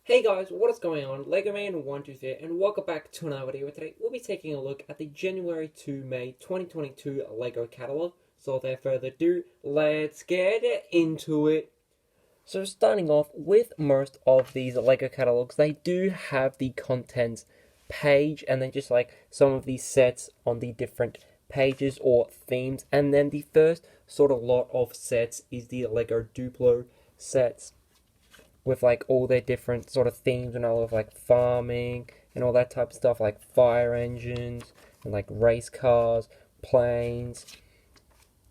Hey guys, what is going on? Lego Man 123 here, and welcome back to another video. Today we'll be taking a look at the January to May 2022 Lego Catalogue. So without further ado, let's get into it. So starting off with most of these Lego Catalogues, they do have the contents page and then just like some of these sets on the different pages or themes. And then the first sort of lot of sets is the Lego Duplo sets, with like all their different sort of themes and all of like farming and all that type of stuff, like fire engines and like race cars, planes,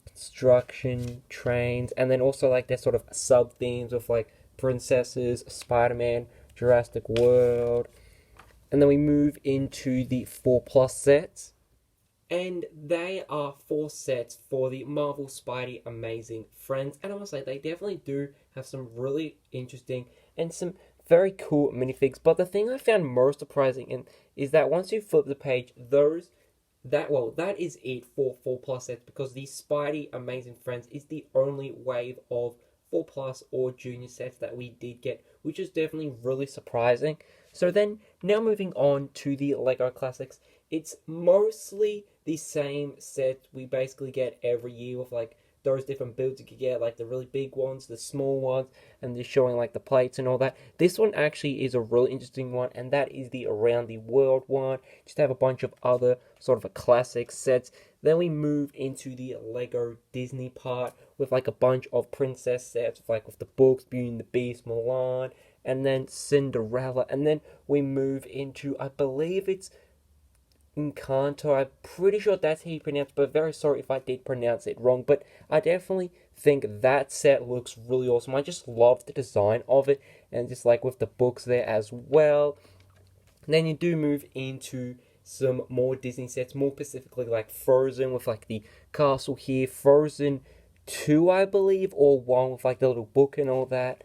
construction, trains, and then also like their sort of sub themes with like princesses, Spider-Man, Jurassic World. And then we move into the 4+ sets, and they are 4 sets for the Marvel Spidey Amazing Friends. And I must say, they definitely do have some really interesting and some very cool minifigs. But the thing I found most surprising is that once you flip the page, that is it for 4+ sets, because the Spidey Amazing Friends is the only wave of 4+ or junior sets that we did get, which is definitely really surprising. So then, now moving on to the Lego Classics, it's mostly the same set we basically get every year, with like those different builds you could get, like the really big ones, the small ones, and just showing like the plates and all that. This one actually is a really interesting one, and that is the Around the World one. Just have a bunch of other sort of a classic sets. Then we move into the Lego Disney part with like a bunch of princess sets, like with the books, Beauty and the Beast, Mulan, and then Cinderella. And then we move into, I believe it's Encanto. I'm pretty sure that's how you pronounce it, but very sorry if I did pronounce it wrong. But I definitely think that set looks really awesome. I just love the design of it, and just like with the books there as well. And then you do move into some more Disney sets, more specifically like Frozen, with like the castle here, Frozen 2, I believe, or 1 with like the little book and all that.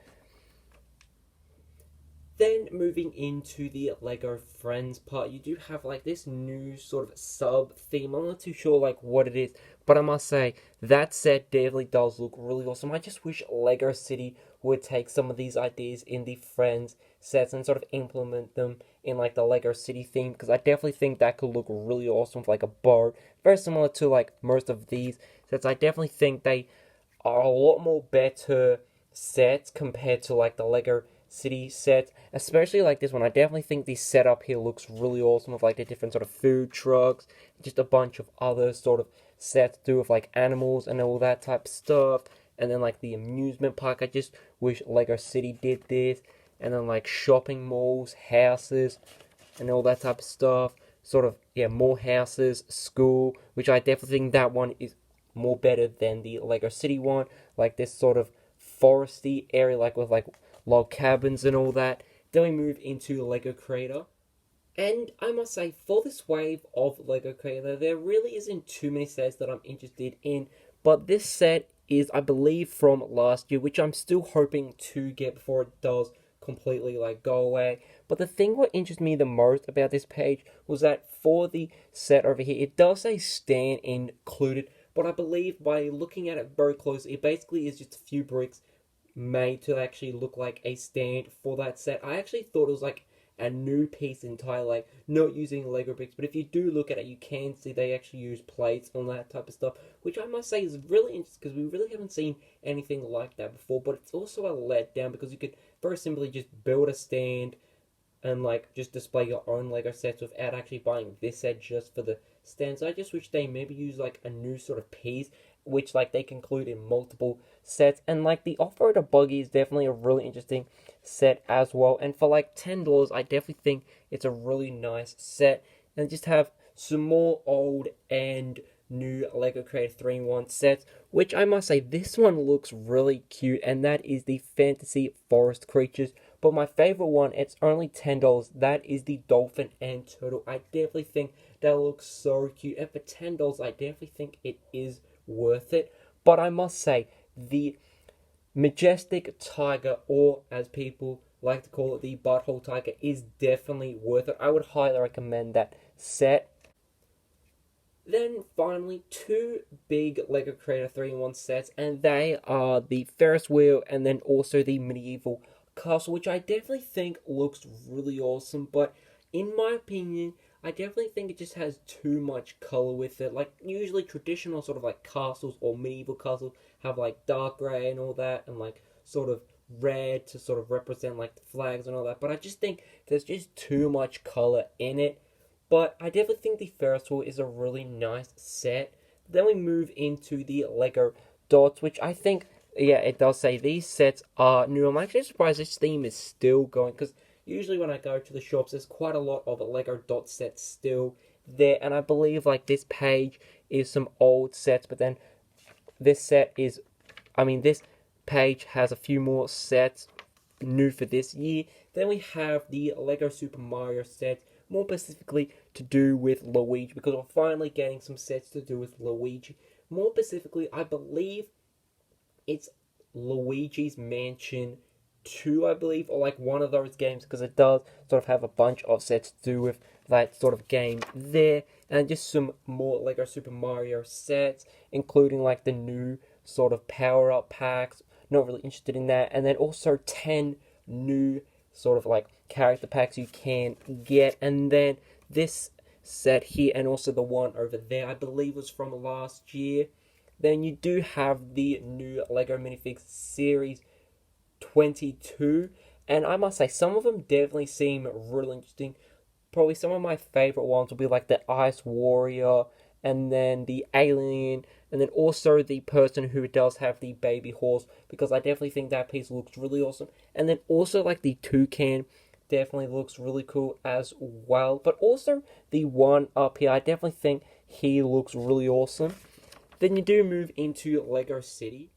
Then moving into the Lego Friends part, you do have like this new sort of sub theme. I'm not too sure like what it is, but I must say that set definitely does look really awesome. I just wish Lego City would take some of these ideas in the Friends sets and sort of implement them in like the Lego City theme, because I definitely think that could look really awesome with like a boat, very similar to like most of these sets. I definitely think they are a lot more better sets compared to like the Lego City sets, especially like this one. I definitely think the setup here looks really awesome, with like the different sort of food trucks, just a bunch of other sort of sets to do with like animals and all that type of stuff. And then like the amusement park, I just wish Lego City did this. And then like shopping malls, houses, and all that type of stuff. Sort of, yeah, more houses, school, which I definitely think that one is more better than the Lego City one. Like this sort of foresty area, like with like log cabins and all that. Then we move into Lego Creator. And I must say, for this wave of Lego Creator, there really isn't too many sets that I'm interested in. But this set is, I believe, from last year, which I'm still hoping to get before it does completely like go away. But the thing what interests me the most about this page was that for the set over here, it does say stand included. But I believe by looking at it very closely, it basically is just a few bricks made to actually look like a stand for that set. I actually thought it was like a new piece entirely, like not using Lego bricks, but if you do look at it, you can see they actually use plates and that type of stuff, which I must say is really interesting, because we really haven't seen anything like that before. But it's also a letdown, because you could very simply just build a stand and like just display your own Lego sets without actually buying this set just for the stands. I just wish they maybe use like a new sort of piece, which like they can include in multiple sets. And like the off-roader buggy is definitely a really interesting set as well, and for like $10 I definitely think it's a really nice set. And just have some more old and new Lego Creator 3-in-1 sets, which I must say this one looks really cute, and that is the Fantasy Forest Creatures. But my favorite one, it's only $10, that is the Dolphin and Turtle. I definitely think that looks so cute, and for $10 I definitely think it is worth it. But I must say, the Majestic Tiger, or as people like to call it, the Butthole Tiger, is definitely worth it. I would highly recommend that set. Then finally, 2 big Lego Creator 3-in-1 sets, and they are the Ferris Wheel and then also the Medieval castle, which I definitely think looks really awesome, but in my opinion, I definitely think it just has too much color with it. Like, usually traditional sort of like castles or medieval castles have like dark gray and all that, and like sort of red to sort of represent like the flags and all that, but I just think there's just too much color in it. But I definitely think the Ferris Wheel is a really nice set. Then we move into the Lego Dots, which I think, yeah, it does say these sets are new. I'm actually surprised this theme is still going, because usually when I go to the shops, there's quite a lot of Lego Dot sets still there, and I believe like this page is some old sets, but then this set is, this page has a few more sets new for this year. Then we have the Lego Super Mario set, more specifically to do with Luigi, because we're finally getting some sets to do with Luigi. More specifically, I believe it's Luigi's Mansion 2, I believe, or like one of those games, because it does sort of have a bunch of sets to do with that sort of game there, and just some more Lego Super Mario sets, including like the new sort of power-up packs. Not really interested in that. And then also 10 new sort of like character packs you can get. And then this set here, and also the one over there, I believe was from last year. Then you do have the new Lego Minifigs Series 22. And I must say, some of them definitely seem really interesting. Probably some of my favorite ones will be like the Ice Warrior, and then the Alien, and then also the person who does have the baby horse, because I definitely think that piece looks really awesome. And then also like the Toucan definitely looks really cool as well. But also the one up here, I definitely think he looks really awesome. Then you do move into Lego City,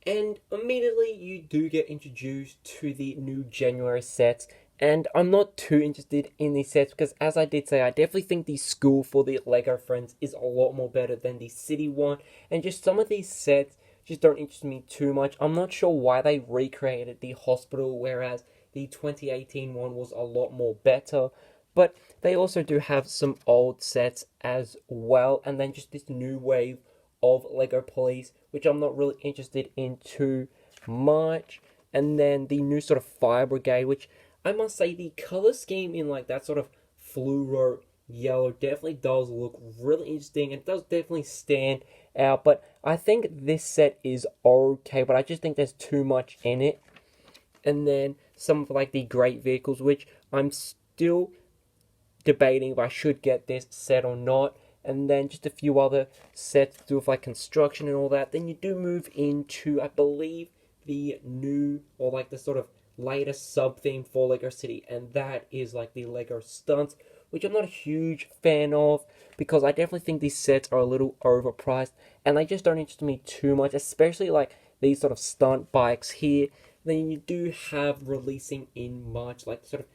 and immediately you do get introduced to the new January sets. And I'm not too interested in these sets, because as I did say, I definitely think the school for the Lego Friends is a lot more better than the city one. And just some of these sets just don't interest me too much. I'm not sure why they recreated the hospital, whereas the 2018 one was a lot more better. But they also do have some old sets as well. And then just this new wave of Lego Police, which I'm not really interested in too much. And then the new sort of Fire Brigade, which I must say the color scheme in like that sort of fluoro yellow definitely does look really interesting, and it does definitely stand out. But I think this set is okay, but I just think there's too much in it. And then some of like the great vehicles, which I'm still debating if I should get this set or not. And then just a few other sets to do with like construction and all that. Then you do move into, I believe, the new, or like the sort of latest sub-theme for Lego City, and that is like the Lego Stunts, which I'm not a huge fan of, because I definitely think these sets are a little overpriced, and they just don't interest me too much, especially like these sort of stunt bikes here. Then you do have releasing in March, like sort of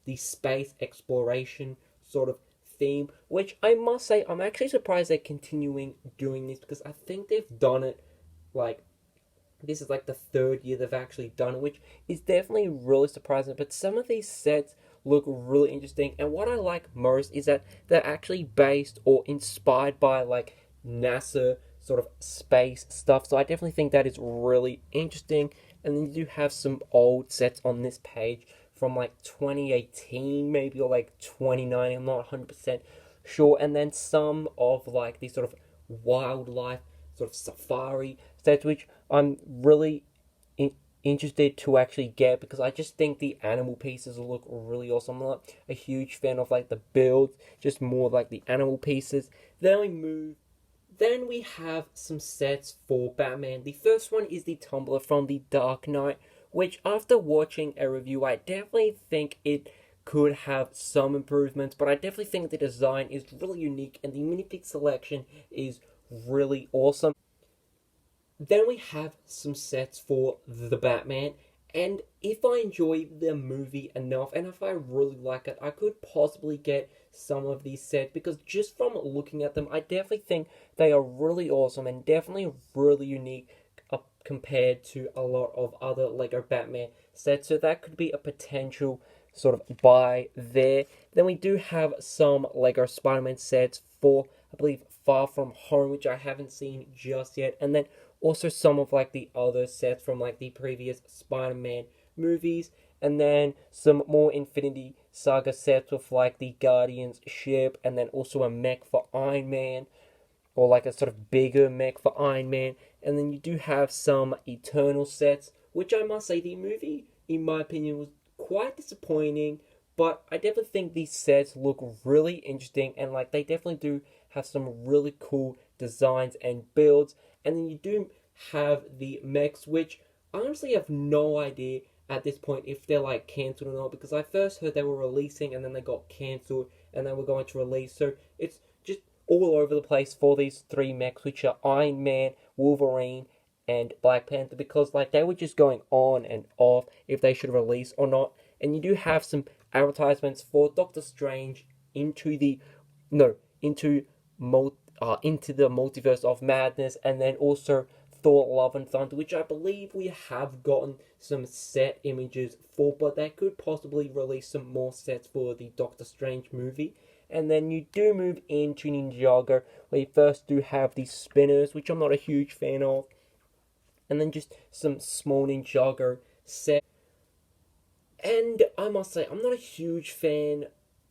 the space exploration sort of theme, which I must say, I'm actually surprised they're continuing doing this, because I think they've done it like, this is like the third year they've actually done it, which is definitely really surprising. But some of these sets look really interesting, and what I like most is that they're actually based or inspired by like NASA sort of space stuff. So I definitely think that is really interesting. And then you do have some old sets on this page from like 2018 maybe, or like 2019, I'm not 100% sure. And then some of like these sort of wildlife sort of safari sets, which I'm really interested to actually get, because I just think the animal pieces look really awesome. I'm not a huge fan of like the builds, just more like the animal pieces. Then we have some sets for Batman. The first one is the tumbler from the Dark Knight, which after watching a review, I definitely think it could have some improvements, but I definitely think the design is really unique and the minifig selection is really awesome. Then we have some sets for the Batman, and if I enjoy the movie enough, and if I really like it, I could possibly get some of these sets, because just from looking at them, I definitely think they are really awesome and definitely really unique compared to a lot of other Lego Batman sets. So that could be a potential sort of buy there. Then we do have some Lego Spider-Man sets for, I believe, Far From Home, which I haven't seen just yet. And then also some of like the other sets from like the previous Spider-Man movies, and then some more Infinity Saga sets with like the Guardians ship, and then also a mech for Iron Man, or like a sort of bigger mech for Iron Man, and then you do have some Eternal sets, which I must say the movie, in my opinion, was quite disappointing, but I definitely think these sets look really interesting, and like they definitely do have some really cool designs and builds, and then you do have the mechs, which I honestly have no idea at this point if they're like cancelled or not, because I first heard they were releasing and then they got cancelled and they were going to release, so it's just all over the place for these three mechs, which are Iron Man, Wolverine, and Black Panther, because like they were just going on and off if they should release or not. And you do have some advertisements for Doctor Strange into the no into into the multiverse of madness, and then also Thor: Love and Thunder, which I believe we have gotten some set images for, but they could possibly release some more sets for the Doctor Strange movie. And then you do move into Ninjago, where you first do have the spinners, which I'm not a huge fan of, and then just some small Ninjago sets. And I must say, I'm not a huge fan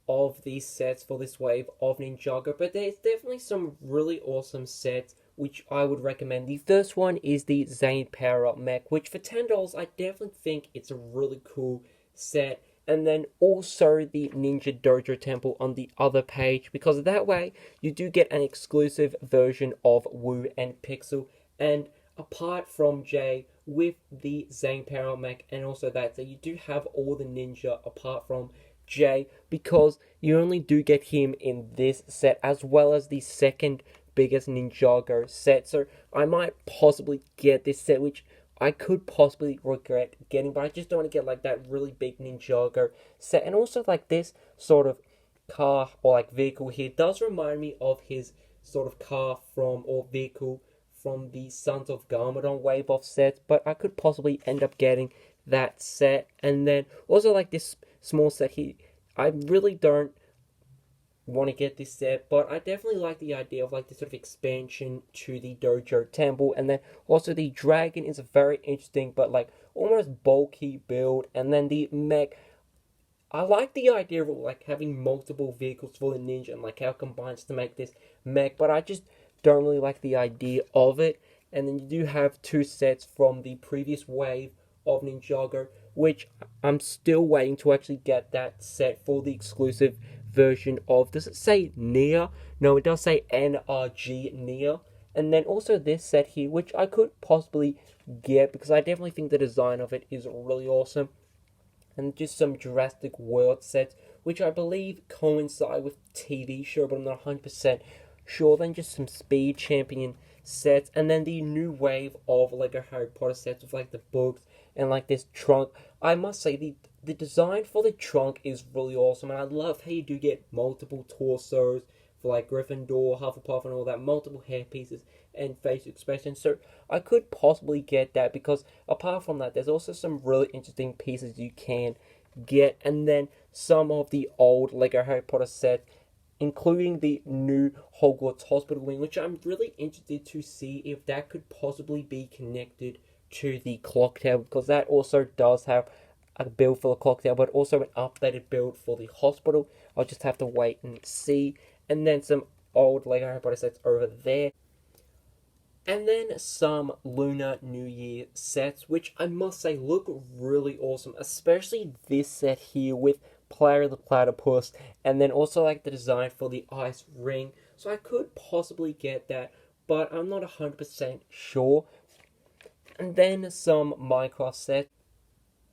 of these sets for this wave of Ninjago, but there's definitely some really awesome sets which I would recommend. The first one is the Zane Power Up Mech, which for $10 I definitely think it's a really cool set. And then also the Ninja Dojo Temple on the other page, because that way you do get an exclusive version of Wu and Pixel. And apart from Jay with the Zane Power Mech, and also that, so you do have all the ninja apart from Jay, because you only do get him in this set, as well as the second biggest Ninjago set. So I might possibly get this set, which I could possibly regret getting, but I just don't want to get like that really big Ninjago set. And also like this sort of car or like vehicle here does remind me of his sort of car from, or vehicle from the Sons of Garmadon wave of sets, but I could possibly end up getting that set. And then also like this small set here, I really don't want to get this set, but I definitely like the idea of like this sort of expansion to the Dojo Temple. And then also the dragon is a very interesting but like almost bulky build. And then the mech, I like the idea of like having multiple vehicles for the ninja and like how it combines to make this mech, but I just don't really like the idea of it. And then you do have two sets from the previous wave of Ninjago, which I'm still waiting to actually get that set for the exclusive version of, does it say Nia? No, it does say NRG Nia. And then also this set here, which I could possibly get because I definitely think the design of it is really awesome. And just some Jurassic World sets, which I believe coincide with TV show, but I'm not 100% sure. Then just some Speed Champion sets, and then the new wave of Lego Harry Potter sets with like the books and like this trunk. I must say the design for the trunk is really awesome, and I love how you do get multiple torsos for like Gryffindor, Hufflepuff, and all that, multiple hair pieces and face expressions. So I could possibly get that, because apart from that, there's also some really interesting pieces you can get, and then some of the old Lego Harry Potter sets, including the new Hogwarts Hospital wing, which I'm really interested to see if that could possibly be connected to the clock tower, because that also does have a build for the clock tower, but also an updated build for the hospital. I'll just have to wait and see. And then some old Lego Harry Potter sets over there. And then some Lunar New Year sets, which I must say look really awesome, especially this set here with Player of the Platypus, and then also like the design for the ice ring. So I could possibly get that, but I'm not 100% sure. And then some Minecraft sets,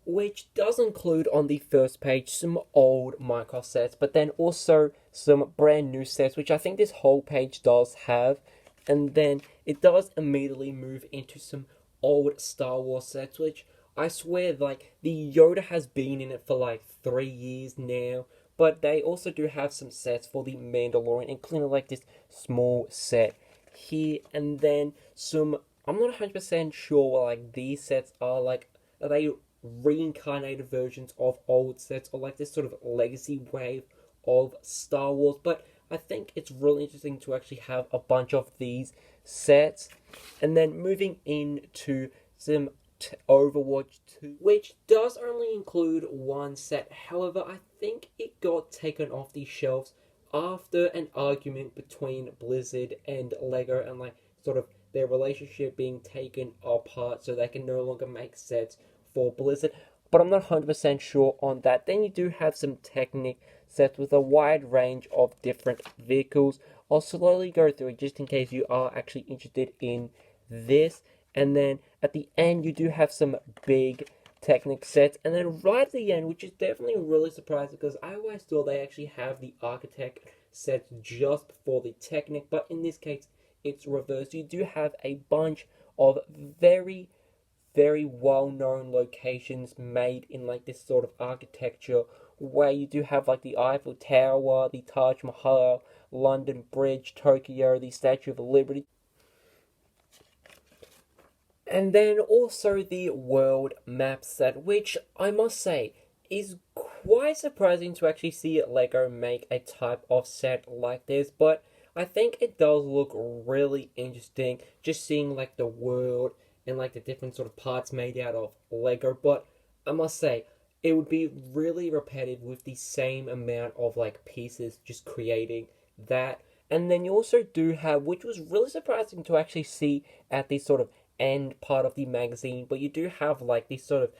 which does include on the first page some old Minecraft sets, but then also some brand new sets, which I think this whole page does have. And then it does immediately move into some old Star Wars sets, which I swear, like, the Yoda has been in it for like 3 years now. But they also do have some sets for the Mandalorian, including like this small set here. And then some, I'm not 100% sure what like these sets are, like, are they reincarnated versions of old sets, or like this sort of legacy wave of Star Wars? But I think it's really interesting to actually have a bunch of these sets. And then moving into some Overwatch 2, which does only include one set. However, I think it got taken off the shelves after an argument between Blizzard and LEGO, and like sort of their relationship being taken apart so they can no longer make sets for Blizzard. But I'm not 100% sure on that. Then you do have some Technic sets with a wide range of different vehicles. I'll slowly go through it just in case you are actually interested in this. And then at the end, you do have some big Technic sets. And then right at the end, which is definitely really surprising because I always thought they actually have the Architect sets just for the Technic. But in this case, it's reversed. You do have a bunch of very well-known locations made in like this sort of architecture, where you do have like the Eiffel Tower, the Taj Mahal, London Bridge, Tokyo, the Statue of Liberty, and then also the world map set, which I must say is quite surprising to actually see LEGO make a type of set like this, but I think it does look really interesting just seeing like the world and like the different sort of parts made out of Lego. But I must say, it would be really repetitive with the same amount of like pieces just creating that. And then you also do have, which was really surprising to actually see at the sort of end part of the magazine, but you do have like this sort of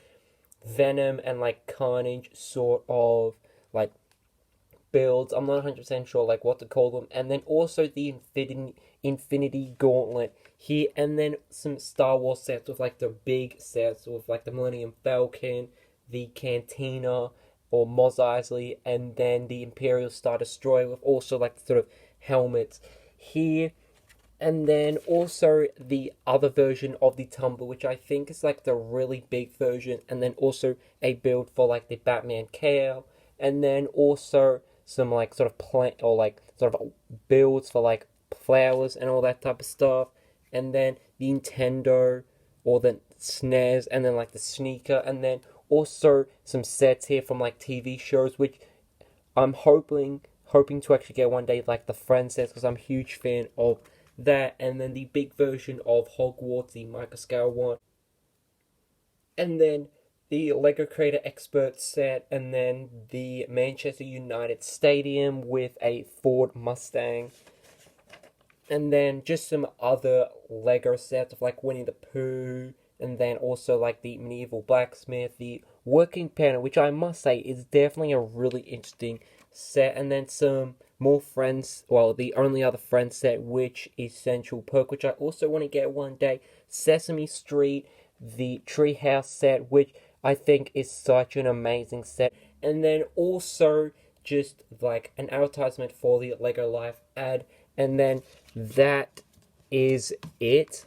Venom and like Carnage sort of like builds. I'm not 100% sure like what to call them. And then also the Infinity Gauntlet here, and then some Star Wars sets with like the big sets with like the Millennium Falcon, the Cantina or Mos Eisley, and then the Imperial Star Destroyer with also like the sort of helmets here. And then also the other version of the Tumbler, which I think is like the really big version, and then also a build for like the Batman cowl, and then also some like sort of plant or like sort of builds for like flowers and all that type of stuff, and then the Nintendo or the SNES, and then like the sneaker, and then also some sets here from like TV shows, which I'm hoping to actually get one day, like the Friends sets, because I'm a huge fan of that, and then the big version of Hogwarts, the microscale one, and then the Lego Creator Expert set, and then the Manchester United Stadium with a Ford Mustang, and then just some other Lego sets of like Winnie the Pooh, and then also like the Medieval Blacksmith, the Working Piano, which I must say is definitely a really interesting set, and then some more Friends, well, the only other Friends set, which is Central Perk, which I also want to get one day, Sesame Street, the Treehouse set, which I think is such an amazing set, and then also just like an advertisement for the Lego Life ad, and then that is it.